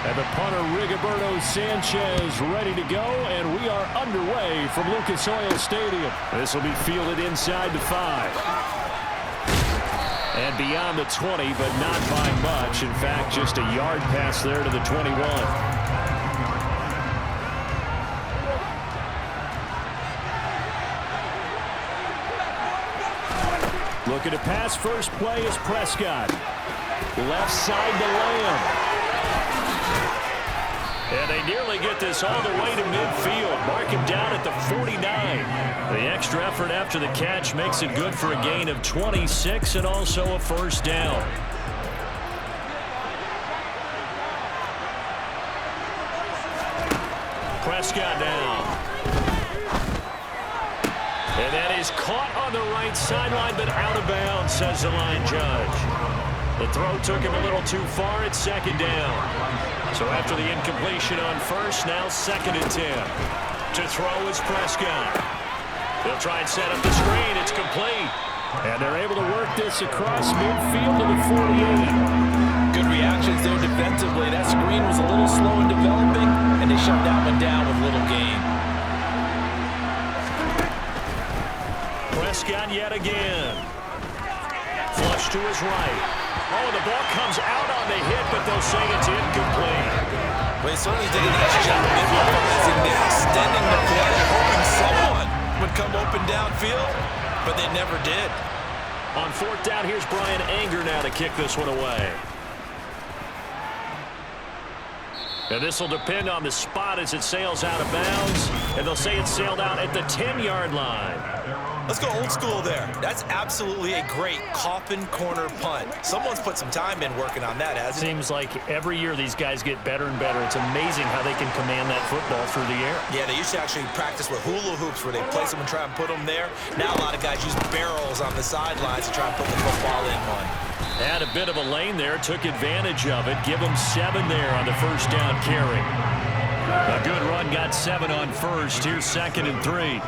And the punter, Rigoberto Sanchez, ready to go, and we are underway from Lucas Oil Stadium. This will be fielded inside the 5. And beyond the 20, but not by much. In fact, just a yard pass there to the 21. Looking to pass, first play is Prescott. Left side to Lamb. And they nearly get this all the way to midfield. Mark him down at the 49. The extra effort after the catch makes it good for a gain of 26 and also a first down. Prescott down. And that is caught on the right sideline, but out of bounds, says the line judge. The throw took him a little too far. It's second down. So after the incompletion on first, now second and 10. To throw is Prescott. They'll try and set up the screen. It's complete. And they're able to work this across midfield to the 48. Good reactions there defensively. That screen was a little slow in developing, and they shut that one down with little gain. Prescott yet again. Flush to his right. Oh, the ball comes out on the hit, but they'll say it's incomplete. Well, he certainly did a nice job improvising there, extending the play, hoping someone would come open downfield, but they never did. On fourth down, here's Brian Anger now to kick this one away. And this will depend on the spot as it sails out of bounds, and they'll say it sailed out at the 10-yard line. Let's go old school there. That's absolutely a great coffin corner punt. Someone's put some time in working on that, hasn't it? Seems like every year these guys get better and better. It's amazing how they can command that football through the air. Yeah, they used to actually practice with hula hoops where they place them and try and put them there. Now a lot of guys use barrels on the sidelines to try and put the football in one. Had a bit of a lane there, took advantage of it. Give them 7 there on the first down carry. A good run, got 7 on first. Here's second and 3.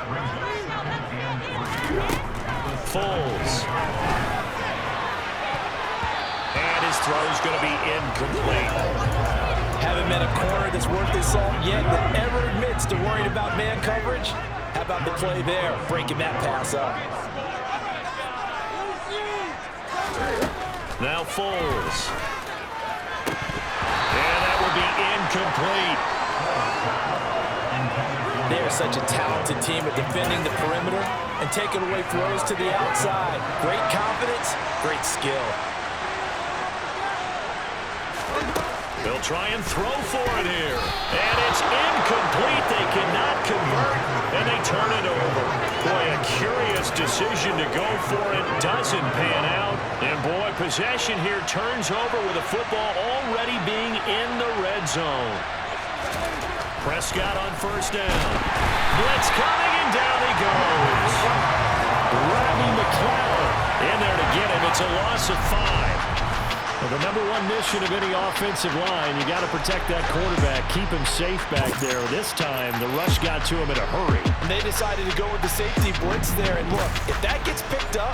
Foles. And his throw's going to be incomplete. Haven't met a corner that's worth his salt yet that ever admits to worrying about man coverage. How about the play there, breaking that pass up? Now Foles. And that will be incomplete. They're such a talented team at defending the perimeter and taking away throws to the outside. Great confidence, great skill. They'll try and throw for it here. And it's incomplete. They cannot convert, and they turn it over. Boy, a curious decision to go for it. Doesn't pan out. And, boy, possession here turns over with the football already being in the red zone. Prescott on first down. Blitz coming, and down he goes. Rodney McLeod in there to get him. It's a loss of 5. Well, the number one mission of any offensive line, you got to protect that quarterback, keep him safe back there. This time, the rush got to him in a hurry. And they decided to go with the safety blitz there. And look, if that gets picked up,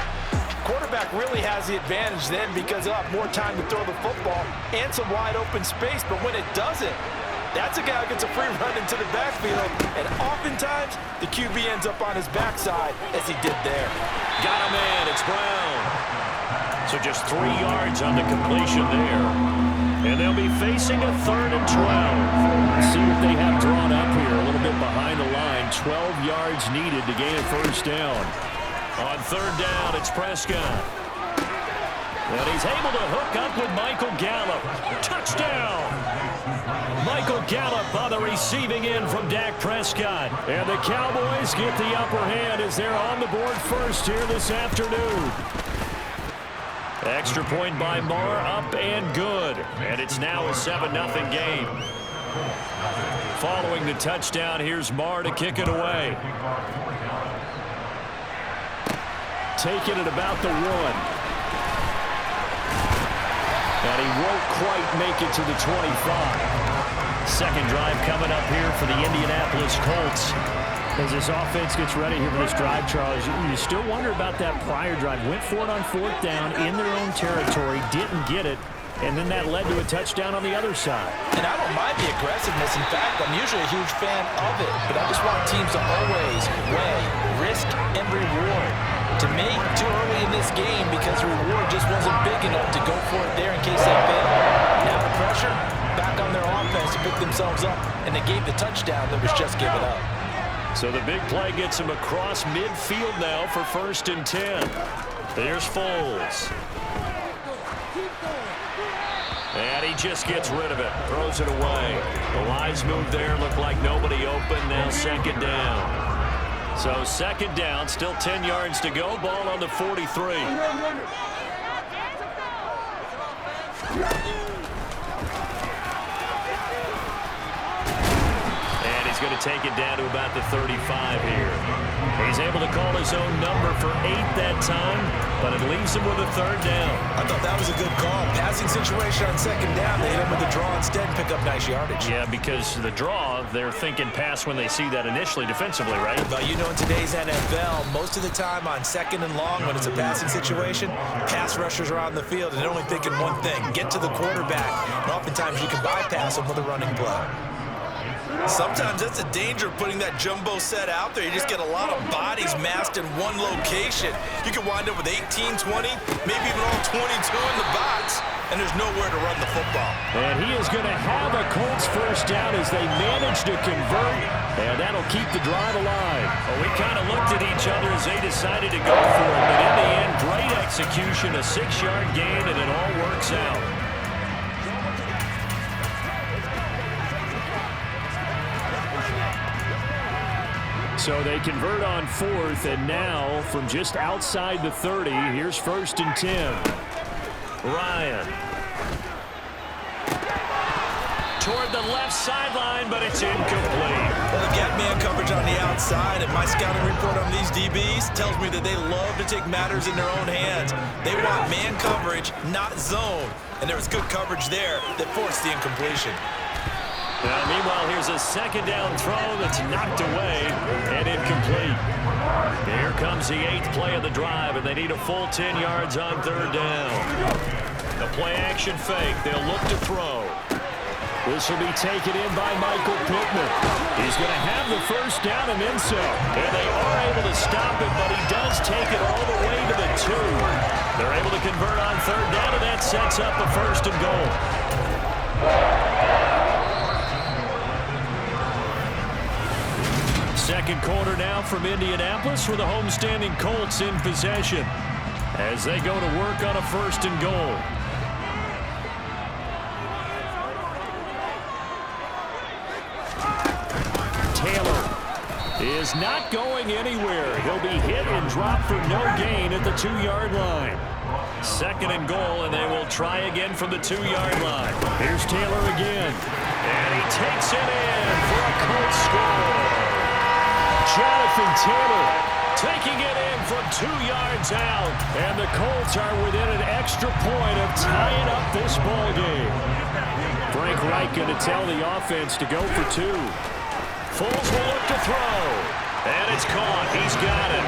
quarterback really has the advantage then because he'll have more time to throw the football and some wide open space. But when it doesn't, that's a guy who gets a free run into the backfield, and oftentimes the QB ends up on his backside as he did there. Got him in. It's Brown. So just 3 yards on the completion there. And they'll be facing a 3rd and 12. Let's see what they have drawn up here. A little bit behind the line. 12 yards needed to gain a first down. On 3rd down, it's Prescott. And he's able to hook up with Michael Gallup. Touchdown! Michael Gallup on the receiving end from Dak Prescott. And the Cowboys get the upper hand as they're on the board first here this afternoon. Extra point by Marr, up and good. And it's now a 7-0 game. Following the touchdown, here's Marr to kick it away. Taking it about the 1. And he won't quite make it to the 25. Second drive coming up here for the Indianapolis Colts. As this offense gets ready here for this drive, Charles, you still wonder about that prior drive. Went for it on 4th down in their own territory, didn't get it. and then that led to a touchdown on the other side. And I don't mind the aggressiveness. In fact, I'm usually a huge fan of it, but I just want teams to always weigh risk and reward. To me, too early in this game because the reward just wasn't big enough to go for it there in case they fail. Now the pressure, back on their offense to pick themselves up, and they gave the touchdown that was just given up. So the big play gets him across midfield now for 1st and 10. There's Foles. And he just gets rid of it, throws it away. The wise move there, looked like nobody open, now 2nd down. So 2nd down, still 10 yards to go, ball on the 43. And he's going to take it down to about the 35 here. He's able to call his own number for 8 that time, but it leaves him with a 3rd down. I thought that was a good call. Passing situation on 2nd down. They hit him with the draw instead and pick up nice yardage. Yeah, because the draw, they're thinking pass when they see that initially defensively, right? But you know, in today's NFL, most of the time on 2nd and long, when it's a passing situation, pass rushers are on the field and they're only thinking one thing, get to the quarterback. And oftentimes you can bypass them with a running play. Sometimes that's a danger of putting that jumbo set out there. You just get a lot of bodies massed in one location. You can wind up with 18, 20, maybe even all 22 in the box, and there's nowhere to run the football. And he is going to have a Colts 1st down as they manage to convert, and that'll keep the drive alive. Well, we kind of looked at each other as they decided to go for it, but in the end, great execution, a 6-yard gain, and it all works out. So they convert on 4th, and now from just outside the 30, here's 1st and 10. Ryan. Toward the left sideline, but it's incomplete. Well, they get man coverage on the outside, and my scouting report on these DBs tells me that they love to take matters in their own hands. They want man coverage, not zone. And there was good coverage there that forced the incompletion. Now, meanwhile, here's a 2nd down throw that's knocked away and incomplete. Here comes the 8th play of the drive, and they need a full 10 yards on 3rd down. The play-action fake. They'll look to throw. This will be taken in by Michael Pittman. He's going to have the 1st down and then some. And they are able to stop it, but he does take it all the way to the 2. They're able to convert on 3rd down, and that sets up a 1st and goal. Second quarter now from Indianapolis with the homestanding Colts in possession as they go to work on a 1st and goal. Taylor is not going anywhere. He'll be hit and dropped for no gain at the 2-yard line. 2nd and goal, and they will try again from the 2-yard line. Here's Taylor again, and he takes it in for a Colts score. Jonathan Taylor taking it in from 2 yards out, and the Colts are within an extra point of tying up this ball game. Frank Reich going to tell the offense to go for 2. Foles will look to throw, and it's caught. He's got it.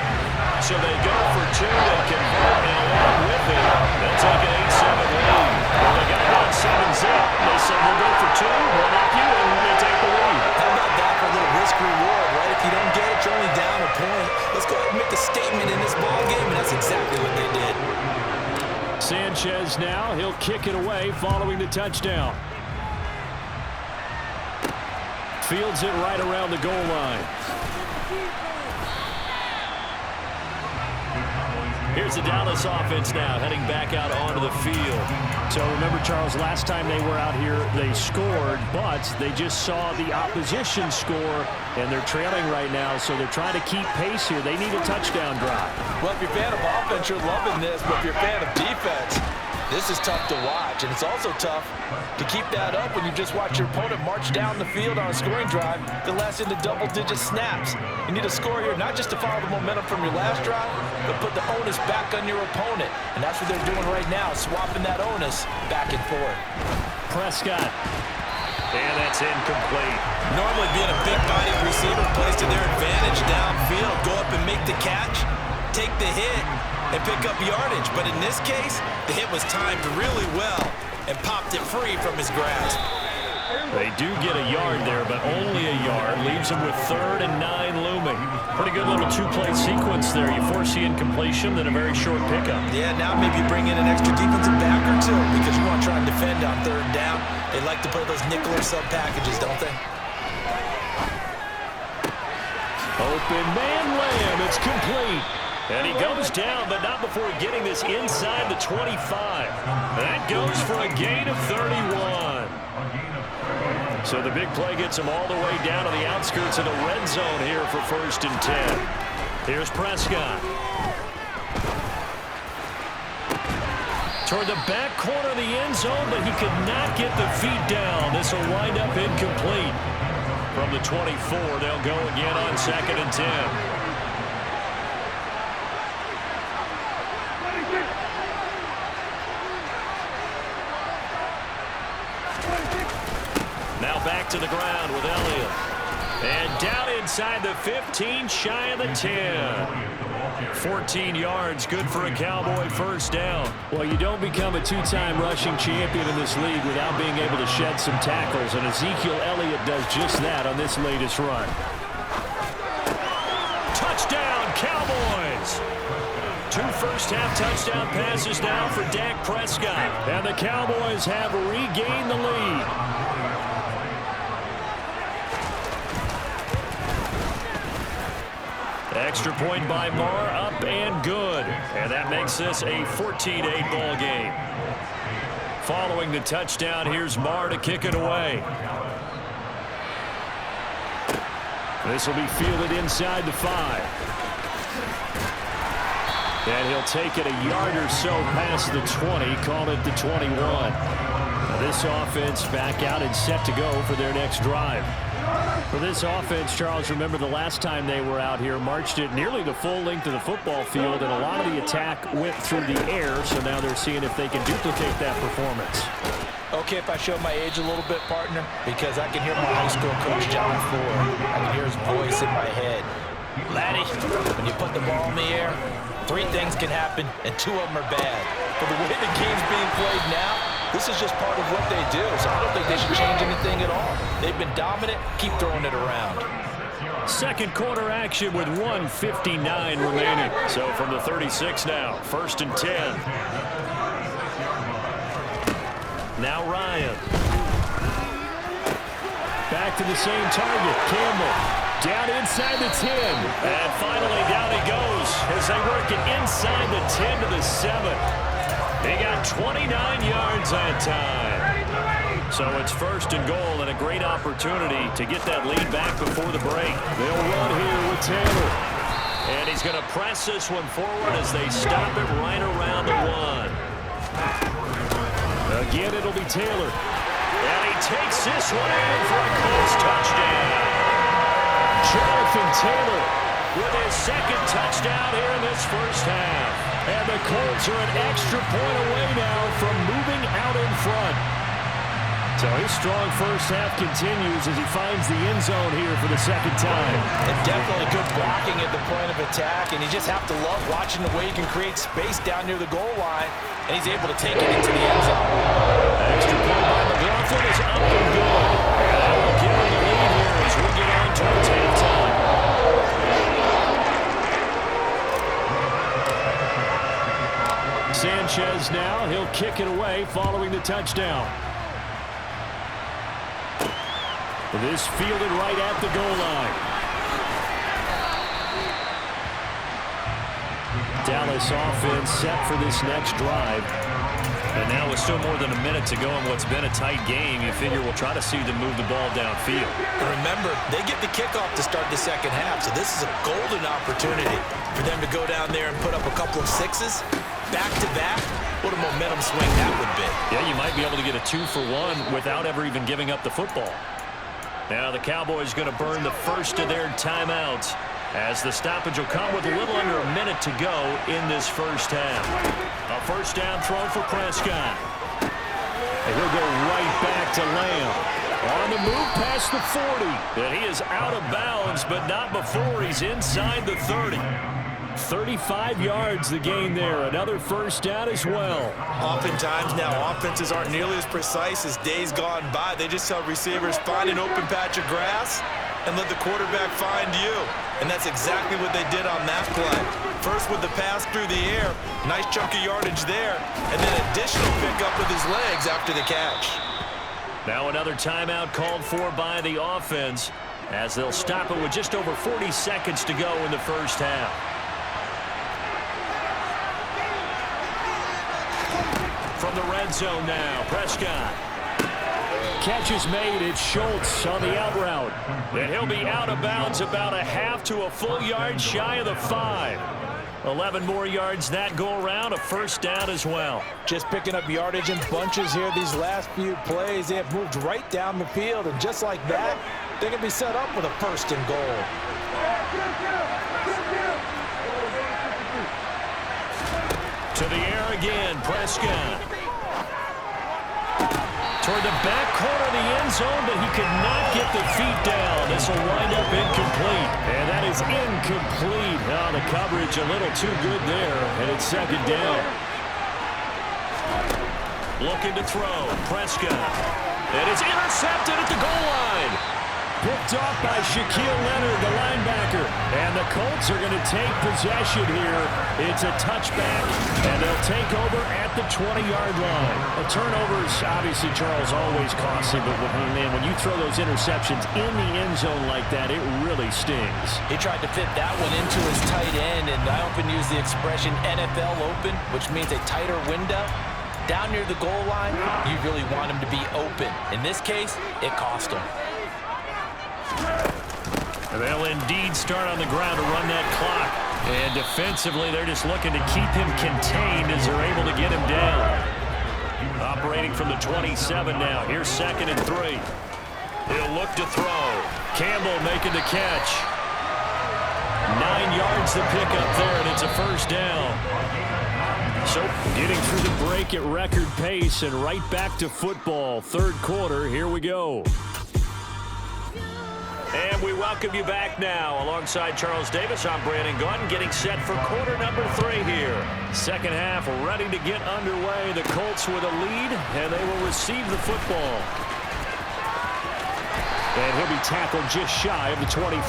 So they go for 2. They convert, and along with it, they'll take an 8-7 lead. Well, they got down 7-zip. They said we'll go for 2. We'll help you, and we'll take the lead. How about that for a little risk-reward, right? If you don't get it, you're only down a point. Let's go ahead and make a statement in this ball game, and that's exactly what they did. Sanchez now, he'll kick it away following the touchdown. Fields it right around the goal line. Here's the Dallas offense now heading back out onto the field. So remember, Charles, last time they were out here, they scored, but they just saw the opposition score, and they're trailing right now, so they're trying to keep pace here. They need a touchdown drive. Well, if you're a fan of offense, you're loving this, but if you're a fan of defense, this is tough to watch, and it's also tough to keep that up when you just watch your opponent march down the field on a scoring drive that lasts into double-digit snaps. You need a score here, not just to follow the momentum from your last drive, but put the onus back on your opponent. And that's what they're doing right now, swapping that onus back and forth. Prescott. And that's incomplete. Normally being a big-bodied receiver plays to their advantage downfield. Go up and make the catch, take the hit, and pick up yardage. But in this case, the hit was timed really well, and popped it free from his grasp. They do get a yard there, but only a yard. Leaves them with 3rd and 9 looming. Pretty good little two-play sequence there. You force the incompletion, then a very short pickup. Yeah, now maybe bring in an extra defensive back or two because you want to try and defend on 3rd down. They like to play those nickel or sub packages, don't they? Open man Lamb. It's complete. And he goes down, but not before getting this inside the 25. That goes for a gain of 31. So the big play gets him all the way down to the outskirts of the red zone here for 1st and 10. Here's Prescott. Toward the back corner of the end zone, but he could not get the feet down. This will wind up incomplete. From the 24, they'll go again on 2nd and 10. Now back to the ground with Elliott. And down inside the 15, shy of the 10. 14 yards, good for a Cowboy 1st down. Well, you don't become a 2-time rushing champion in this league without being able to shed some tackles, and Ezekiel Elliott does just that on this latest run. Touchdown, Cowboys! 2 first-half touchdown passes now for Dak Prescott, and the Cowboys have regained the lead. Extra point by Marr, up and good. And that makes this a 14-8 ball game. Following the touchdown, here's Marr to kick it away. This will be fielded inside the 5. And he'll take it a yard or so past the 20, call it the 21. Now this offense back out and set to go for their next drive. For this offense, Charles, remember the last time they were out here, marched it nearly the full length of the football field, and a lot of the attack went through the air, so now they're seeing if they can duplicate that performance. Okay, if I show my age a little bit, partner, because I can hear my high school coach, John Ford. I can hear his voice in my head. Laddie, when you put the ball in the air, 3 things can happen, and 2 of them are bad. But the way the game's being played now, this is just part of what they do, so I don't think they should change anything at all. They've been dominant. Keep throwing it around. Second quarter action with 1:59 remaining. So from the 36 now, 1st and 10. Now Ryan. Back to the same target, Campbell. Down inside the 10. And finally down he goes as they work it inside the 10 to the 7. He got 29 yards that time. So it's 1st and goal and a great opportunity to get that lead back before the break. They'll run here with Taylor. And he's going to press this one forward as they stop it right around the 1. Again, it'll be Taylor. And he takes this one in for a close touchdown. Jonathan Taylor with his 2nd touchdown here in this 1st half. And the Colts are an extra point away now from moving out in front. So his strong 1st half continues as he finds the end zone here for the 2nd time. And definitely good blocking at the point of attack, and you just have to love watching the way he can create space down near the goal line, and he's able to take it into the end zone. Extra point by McLaughlin is up and good. And that will give him the lead here as we get on towards halftime. Sanchez now, he'll kick it away following the touchdown. This fielded right at the goal line. Dallas offense set for this next drive. And now with still more than a minute to go in what's been a tight game, you figure we'll try to see them move the ball downfield. And remember, they get the kickoff to start the 2nd half, so this is a golden opportunity for them to go down there and put up a couple of 6s. Back-to-back, what a momentum swing that would be. Yeah, you might be able to get a 2-for-1 without ever even giving up the football. Now the Cowboys going to burn the first of their timeouts as the stoppage will come with a little under a minute to go in this 1st half. A 1st down throw for Prescott. And he'll go right back to Lamb. On the move past the 40. And he is out of bounds, but not before he's inside the 30. 35 yards the gain there. Another first down as well. Oftentimes now, offenses aren't nearly as precise as days gone by. They just tell receivers, find an open patch of grass and let the quarterback find you. And that's exactly what they did on that play. First with the pass through the air, nice chunk of yardage there, and then additional pickup with his legs after the catch. Now another timeout called for by the offense as they'll stop it with just over 40 seconds to go in the first half. From the red zone now, Prescott. Catch is made. It's Schultz on the out route. And he'll be out of bounds about a half to a full yard shy of the 5. 11 more yards that go around, a first down as well. Just picking up yardage in bunches here these last few plays. They have moved right down the field, and just like that, they can be set up with a first and goal. To the air again, Prescott. Toward the back corner of the end zone, but he could not get the feet down. This will wind up incomplete. And that is incomplete. Oh, the coverage a little too good there, and it's second down. Looking to throw, Prescott. And it's intercepted at the goal line. Picked off by Shaquille Leonard, the linebacker. And the Colts are going to take possession here. It's a touchback, and they'll take over at the 20-yard line. A turnover is obviously, Charles, always costly, but when you throw those interceptions in the end zone like that, it really stings. He tried to fit that one into his tight end, and I often use the expression NFL open, which means a tighter window. Down near the goal line, you really want him to be open. In this case, it cost him. They'll indeed start on the ground to run that clock. And defensively, they're just looking to keep him contained as they're able to get him down. Operating from the 27 now. Here's 2nd and 3. He'll look to throw. Campbell making the catch. 9 yards to pick up there, and it's a first down. So getting through the break at record pace and right back to football. Third quarter, here we go. And we welcome you back now. Alongside Charles Davis, I'm Brandon Gaudin, getting set for quarter number 3 here. Second half ready to get underway. The Colts with a lead, and they will receive the football. And he'll be tackled just shy of the 25.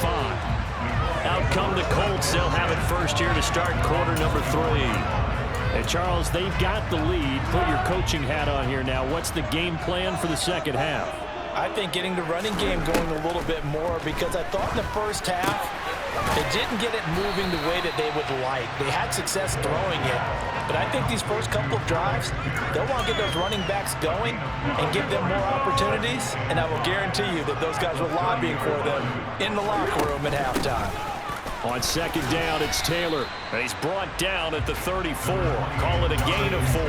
Out come the Colts. They'll have it first here to start quarter number 3. And Charles, they've got the lead. Put your coaching hat on here now. What's the game plan for the second half? I think getting the running game going a little bit more, because I thought in the first half they didn't get it moving the way that they would like. They had success throwing it, but I think these first couple of drives, they'll want to get those running backs going and give them more opportunities, and I will guarantee you that those guys were lobbying for them in the locker room at halftime. On second down, it's Taylor. And he's brought down at the 34. Call it a gain of 4.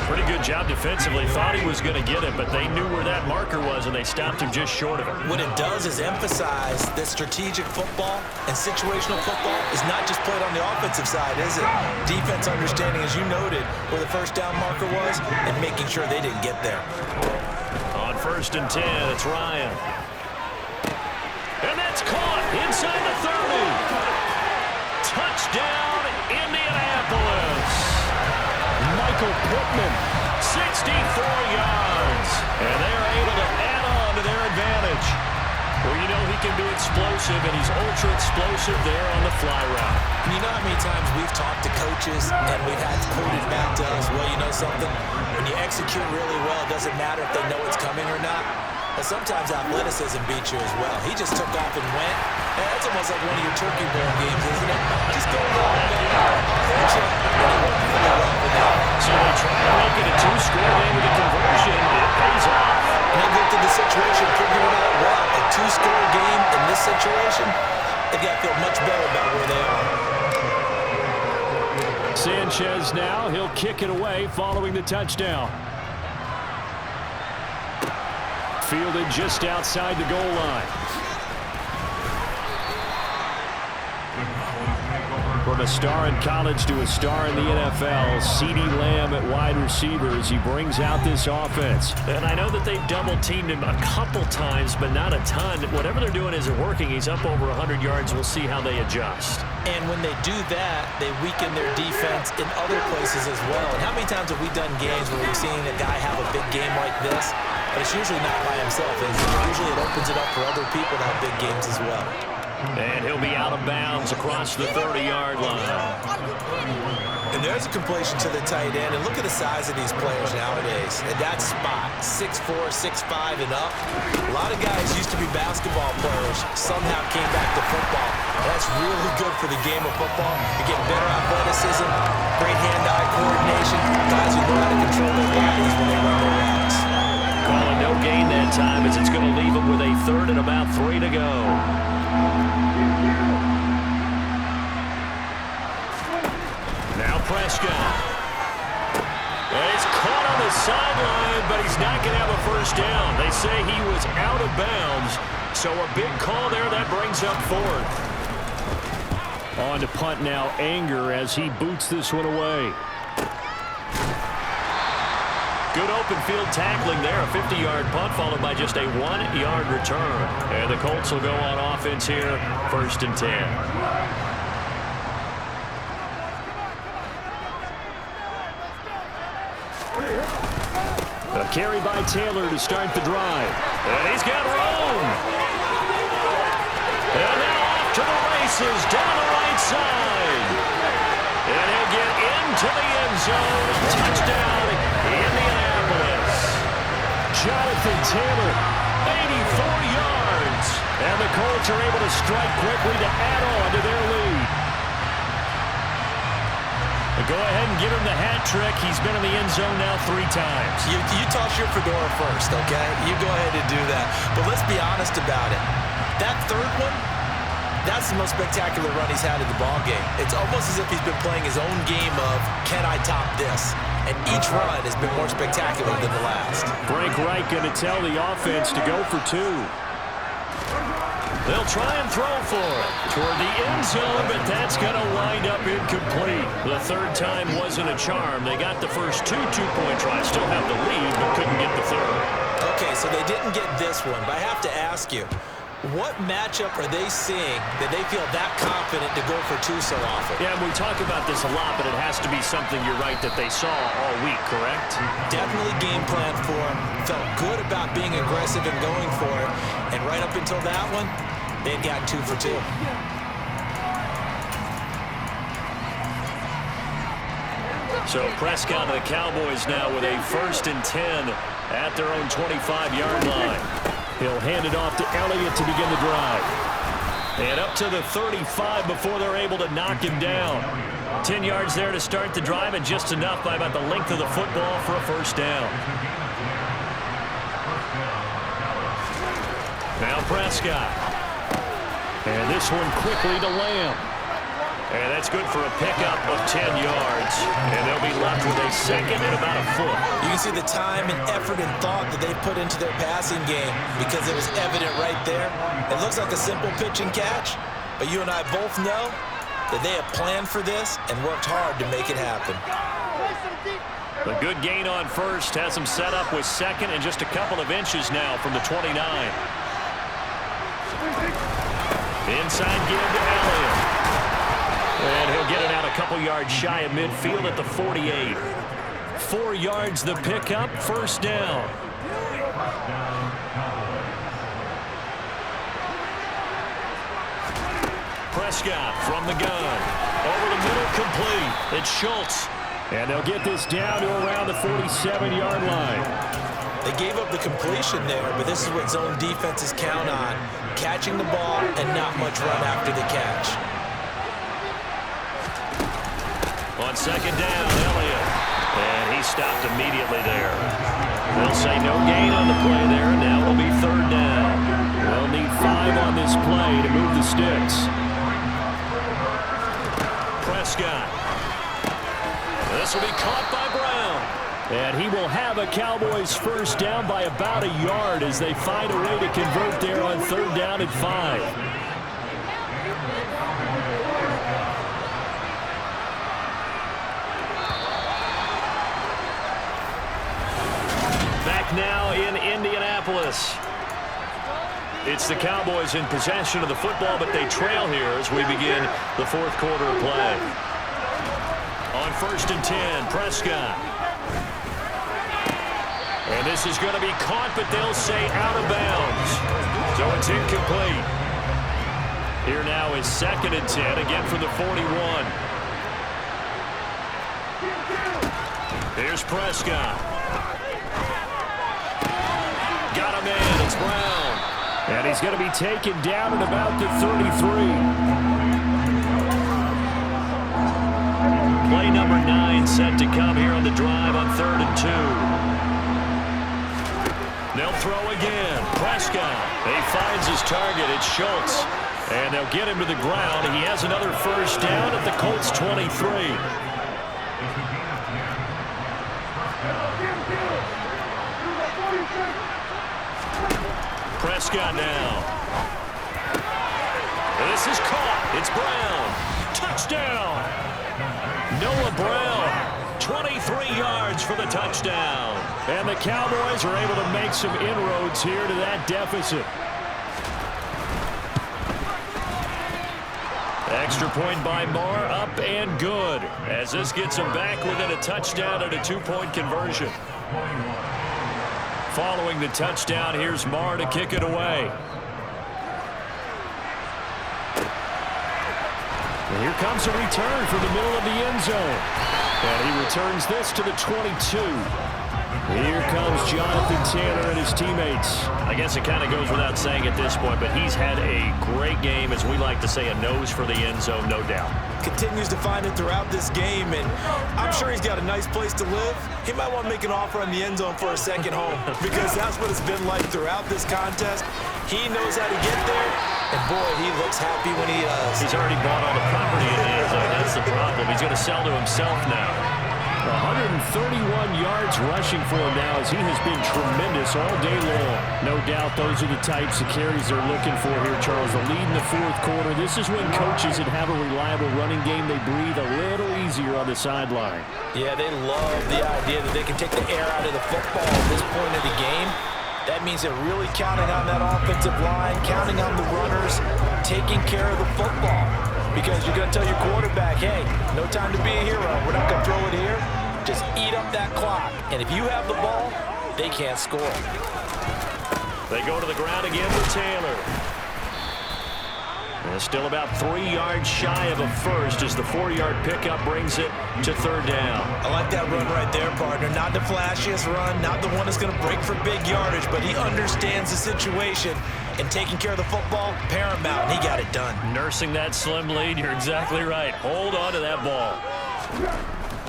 Pretty good job defensively. Thought he was going to get it, but they knew where that marker was, and they stopped him just short of it. What it does is emphasize that strategic football and situational football is not just played on the offensive side, is it? Defense understanding, as you noted, where the first down marker was and making sure they didn't get there. On 1st and 10, it's Ryan. And that's caught inside the 30. Touchdown, Indianapolis. Michael Pittman, 64 yards. And they're able to add on to their advantage. Well, you know he can be explosive, and he's ultra explosive there on the fly route. You know how many times we've talked to coaches and we've had quoted back to us, well, you know something? When you execute really well, it doesn't matter if they know it's coming or not. But sometimes athleticism beats you as well. He just took off and went. And that's almost like one of your turkey bowl games, isn't it? Just go along, man. I'll hit you. And it went really well for them. So they try to make it a 2-score game with a conversion. It pays off. And they looked at the situation, figured it out well. A 2-score game in this situation, they got to feel much better about where they are. Sanchez now, he'll kick it away following the touchdown. Fielded just outside the goal line. From a star in college to a star in the NFL, CeeDee Lamb at wide receiver as he brings out this offense. And I know that they've double-teamed him a couple times, but not a ton. Whatever they're doing isn't working. He's up over 100 yards. We'll see how they adjust. And when they do that, they weaken their defense in other places as well. And how many times have we done games where we've seen a guy have a big game like this? But it's usually not by himself. Usually it opens it up for other people to have big games as well. And he'll be out of bounds across the 30-yard line. And there's a completion to the tight end. And look at the size of these players nowadays. And that spot, 6'4", 6'5", and up. A lot of guys used to be basketball players, somehow came back to football. That's really good for the game of football. You get better athleticism, great hand-eye coordination. Guys who know how to control their bodies when they run their routes. Calling no gain that time as it's going to leave them with a third and about 3 to go. Now Prescott. He's caught on the sideline, but he's not going to have a first down. They say he was out of bounds, so a big call there. That brings up 4th. On to punt now, Anger as he boots this one away. Good open field tackling there. A 50-yard punt followed by just a 1-yard return. And the Colts will go on offense here, 1st and 10. A carry by Taylor to start the drive. And he's got room. And now off to the races down the right side. And he'll get into the end zone. Touchdown, Indianapolis. Jonathan Taylor, 84 yards. And the Colts are able to strike quickly to add on to their lead. Go ahead and give him the hat trick. He's been in the end zone now 3 times. You toss your fedora first, okay? You go ahead and do that. But let's be honest about it. That third one, that's the most spectacular run he's had in the ballgame. It's almost as if he's been playing his own game of, can I top this? And each run has been more spectacular than the last. Frank Reich going to tell the offense to go for 2. They'll try and throw for it toward the end zone, but that's going to wind up incomplete. The third time wasn't a charm. They got the first 2 two-point tries, still have the lead, but couldn't get the third. Okay, so they didn't get this one, but I have to ask you, what matchup are they seeing that they feel that confident to go for 2 so often? Yeah, we talk about this a lot, but it has to be something, you're right, that they saw all week, correct? Definitely game plan for them. Felt good about being aggressive and going for it. And right up until that one, they'd gotten 2 for 2. So Prescott and the Cowboys now with a 1st and 10 at their own 25-yard line. He'll hand it off to Elliott to begin the drive. And up to the 35 before they're able to knock him down. 10 yards there to start the drive, and just enough by about the length of the football for a first down. Now Prescott. And this one quickly to Lamb. And that's good for a pickup of 10 yards. And they'll be left with a 2nd and about a foot. You can see the time and effort and thought that they put into their passing game because it was evident right there. It looks like a simple pitch and catch, but you and I both know that they have planned for this and worked hard to make it happen. A good gain on first has them set up with 2nd and just a couple of inches now from the 29. Inside give to Elliott. And he'll get it out a couple yards shy of midfield at the 48. 4 yards the pickup, first down. Prescott from the gun. Over the middle, complete. It's Schultz. And they'll get this down to around the 47-yard line. They gave up the completion there, but this is what zone defenses count on. Catching the ball and not much run after the catch. On 2nd down, Elliott. And he stopped immediately there. They'll say no gain on the play there, and now it'll be 3rd down. They'll need 5 on this play to move the sticks. Prescott. This will be caught by Brown. And he will have a Cowboys first down by about a yard as they find a way to convert there on 3rd down and 5. now in Indianapolis. It's the Cowboys in possession of the football, but they trail here as we begin the fourth quarter of play. On 1st and 10, Prescott. And this is going to be caught, but they'll say out of bounds. So it's incomplete. Here now is 2nd and 10, again from the 41. Here's Prescott. Got him in. It's Brown. And he's going to be taken down at about the 33. Play number 9 set to come here on the drive on 3rd and 2. They'll throw again. Prescott. He finds his target. It's Schultz. And they'll get him to the ground. He has another first down at the Colts 23. Prescott now. This is caught. It's Brown. Touchdown. Noah Brown. 23 yards for the touchdown. And the Cowboys are able to make some inroads here to that deficit. Extra point by Marr, up and good, as this gets them back within a touchdown and a 2-point conversion. Following the touchdown, here's Marr to kick it away. And here comes a return from the middle of the end zone. And he returns this to the 22. Here comes Jonathan Taylor and his teammates. I guess it kind of goes without saying at this point, but he's had a great game, as we like to say, a nose for the end zone, no doubt. Continues to find it throughout this game, and I'm sure he's got a nice place to live. He might want to make an offer on the end zone for a second home, because that's what it's been like throughout this contest. He knows how to get there, and boy, he looks happy when he does. He's already bought all the property in the end zone. That's the problem. He's going to sell to himself now. 131 yards rushing for him now, as he has been tremendous all day long. No doubt those are the types of carries they're looking for here, Charles. The lead in the fourth quarter. This is when coaches that have a reliable running game, they breathe a little easier on the sideline. Yeah, they love the idea that they can take the air out of the football at this point of the game. That means they're really counting on that offensive line, counting on the runners, taking care of the football. Because you're going to tell your quarterback, hey, no time to be a hero. We're not going to throw it here. Just eat up that clock. And if you have the ball, they can't score. They go to the ground again with Taylor. And still about 3 yards shy of a first as the 4-yard pickup brings it to 3rd down. I like that run right there, partner. Not the flashiest run, not the one that's going to break for big yardage, but he understands the situation. And taking care of the football, paramount, and he got it done. Nursing that slim lead, you're exactly right. Hold on to that ball.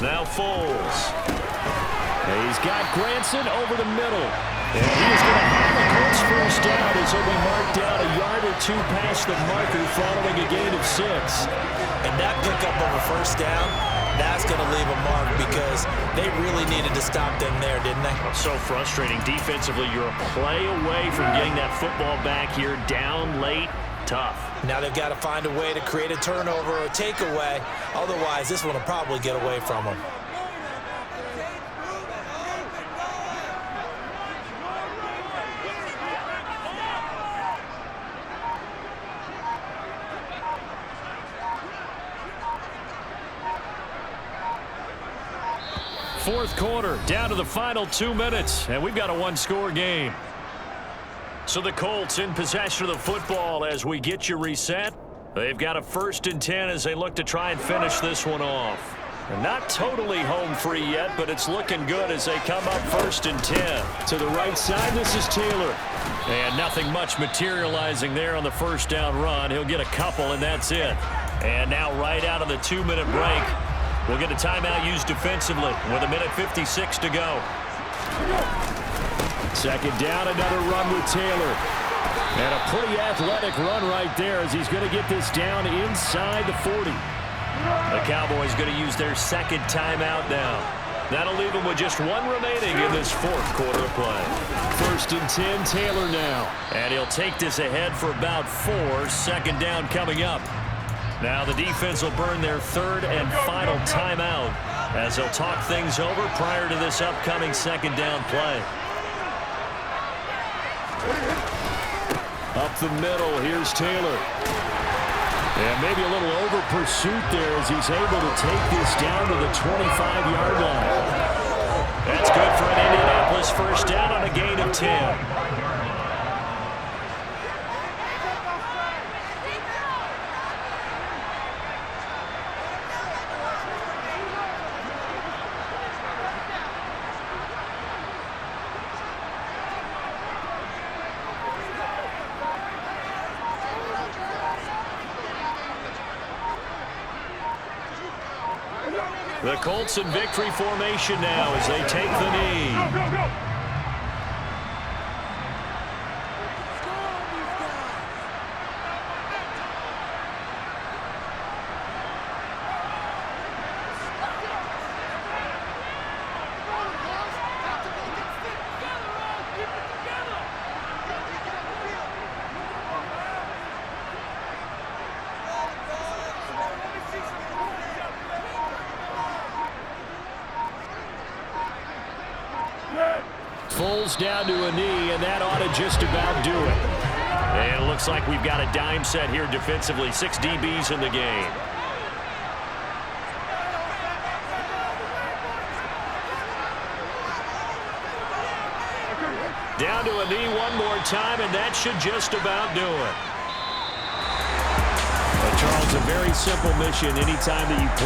Now Foles. And he's got Granson over the middle. And he is going to have the Colts first down as he'll be marked down a yard or 2 past the marker following a gain of 6. And that pickup of a first down, that's going to leave a mark because they really needed to stop them there, didn't they? So frustrating. Defensively, you're a play away from getting that football back here, down late. Tough. Now they've got to find a way to create a turnover or a takeaway. Otherwise, this one will probably get away from them. Fourth quarter, down to the final 2 minutes, and we've got a 1-score game. So the Colts in possession of the football as we get you reset. They've got a 1st and 10 as they look to try and finish this one off. And not totally home free yet, but it's looking good as they come up 1st and 10. To the right side, this is Taylor. And nothing much materializing there on the first down run. He'll get a couple, and that's it. And now right out of the 2-minute break, we'll get a timeout used defensively with 1:56 to go. Second down, another run with Taylor. And a pretty athletic run right there as he's going to get this down inside the 40. The Cowboys going to use their second timeout now. That'll leave them with just 1 remaining in this fourth quarter of play. 1st and 10, Taylor now. And he'll take this ahead for about 4. Second down coming up. Now the defense will burn their 3rd and final timeout as they'll talk things over prior to this upcoming second down play. Up the middle, here's Taylor. And maybe a little over pursuit there as he's able to take this down to the 25-yard line. That's good for an Indianapolis first down on a gain of 10. The Colts in victory formation now as they take the knee. Go, go, go. Foles down to a knee, and that ought to just about do it. And it looks like we've got a dime set here defensively. 6 DBs in the game. Down to a knee one more time, and that should just about do it. But Charles, a very simple mission anytime that you play